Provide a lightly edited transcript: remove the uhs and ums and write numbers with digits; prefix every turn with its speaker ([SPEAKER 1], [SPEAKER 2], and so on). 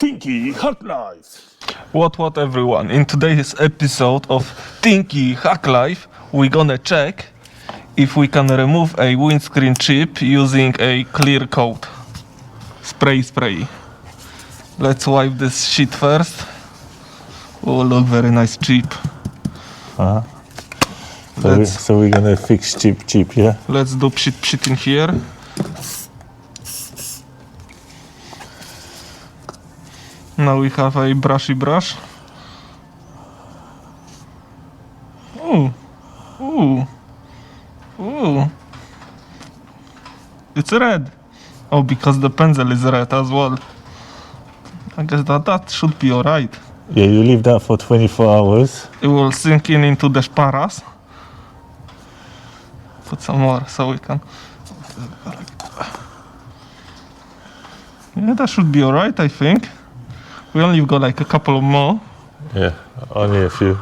[SPEAKER 1] Tinki, HackLife.
[SPEAKER 2] What everyone, in today's episode of Tinki HackLife we're gonna check if we can remove a windscreen chip using a clear coat. Spray. Let's wipe this shit first. Oh look, very nice chip.
[SPEAKER 3] So we're gonna fix chip, yeah?
[SPEAKER 2] Let's do psit in here. Now we have a brush. Ooh. It's red. Oh, because the pencil is red as well. I guess that should be alright.
[SPEAKER 3] Yeah, you leave that for 24 hours.
[SPEAKER 2] It will sink into the sparas. Put some more so we can... Yeah, that should be alright, I think. We only got like a couple more.
[SPEAKER 3] Yeah, only a few.